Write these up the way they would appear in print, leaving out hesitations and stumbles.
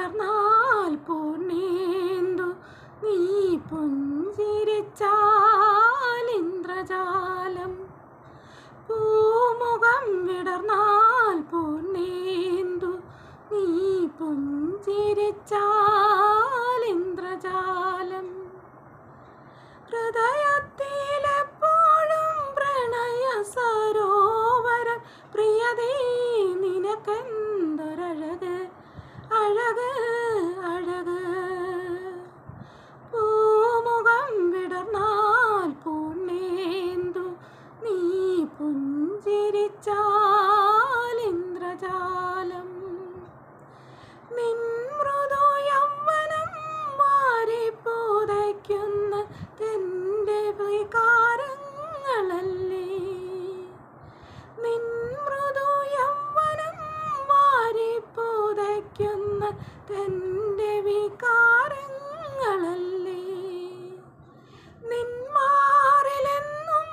വിടർന്നാൽ പൂർണ്ണേന്ദു നീ പുഞ്ചിരിച്ചാൽ ഇന്ദ്രജാലം. പൂമുഖം വിടർന്നാൽ പൂർണ്ണേന്ദു നീ പുഞ്ചിരിച്ചാൽ ഇന്ദ്രജാലം. ഹൃദയത്തിലെപ്പോഴും പ്രണയ സരോവരം പ്രിയതേ നിനക്കെന്തൊരഴക് അഴക് അഴക്. പൂമുഖം വിടർന്നാൽ പൂർണ്ണേന്ദു നീ പുഞ്ചിരിച്ചാൽ ഇന്ദ്രജാലം. നിൻ മൃദു യൗവനം വാരിപ്പുതയ്ക്കുന്ന തൻ്റെ വികാരങ്ങളല്ലേ. നിൻ മൃദു യൗവനം വാരിപ്പുതയ്ക്കുന്ന തൻ്റെ വികാരങ്ങളല്ലേ. നിൻ മാറിലെന്നും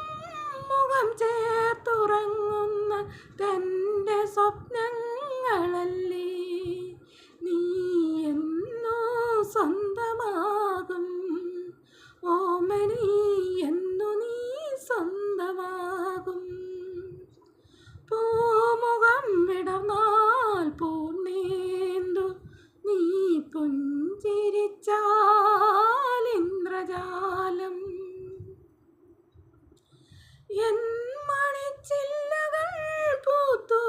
മുഖം ചേർത്തുറങ്ങുന്ന തൻ്റെ സ്വപ്നങ്ങളല്ലേ. നീ എന്നു സ്വന്തമാകും ഓമനീ, എന്നു നീ സ്വന്തമാകും. പൂമുഖം വിടർന്നാൽ പൂർണ്ണേന്ദു നീ പുഞ്ചിരിച്ചാൽ ഇന്ദ്രജാലം. എൻ മണിച്ചില്ലകൾ പൂത്തു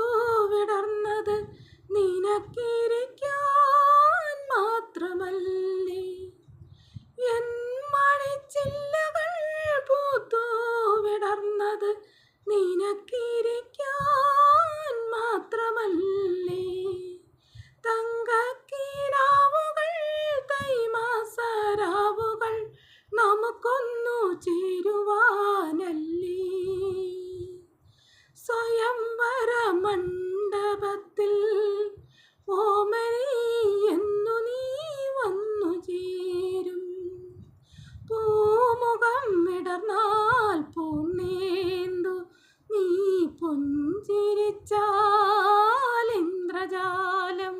വിടർന്നത് നിനക്കിരിക്കാൻ മാത്രമല്ലേ. എൻ മണിച്ചില്ലകൾ പൂത്തു വിടർന്നത് നിനക്കിരിക്കാൻ മാത്രമല്ലേ. തങ്കക്കിനാവുകൾ തൈമാസരാവുകൾ നമുക്കൊന്നു ചേരുവാനല്ലേ. സ്വയംവര മണ്ഡപത്തിൽ ഓമനീ എന്നു നീ വന്നു ചേരും. പൂമുഖം വിടർന്നാൽ പൂർണ്ണേന്ദു നീ പുഞ്ചിരിച്ചാൽ ഇന്ദ്രജാലം.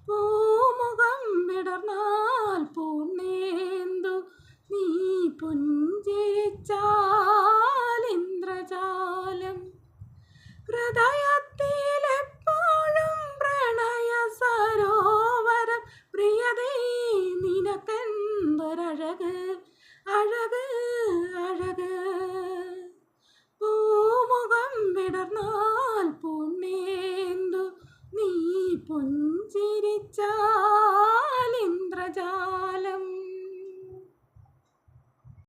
പൂമുഖം വിടർന്നാൽ പൂർണ്ണേന്ദു നീ പുഞ്ചിരിച്ചാൽ ഇന്ദ്രജാലം. ഹൃദയത്തിലെപ്പോഴും പ്രണയ സരോവരം പ്രിയതേ നിനക്കെന്തൊരഴക് അഴക് അഴക്. പൂമുഖം വിടർന്നാൽ പൂർണ്ണേന്ദു നീ പുഞ്ചിരിച്ചാൽ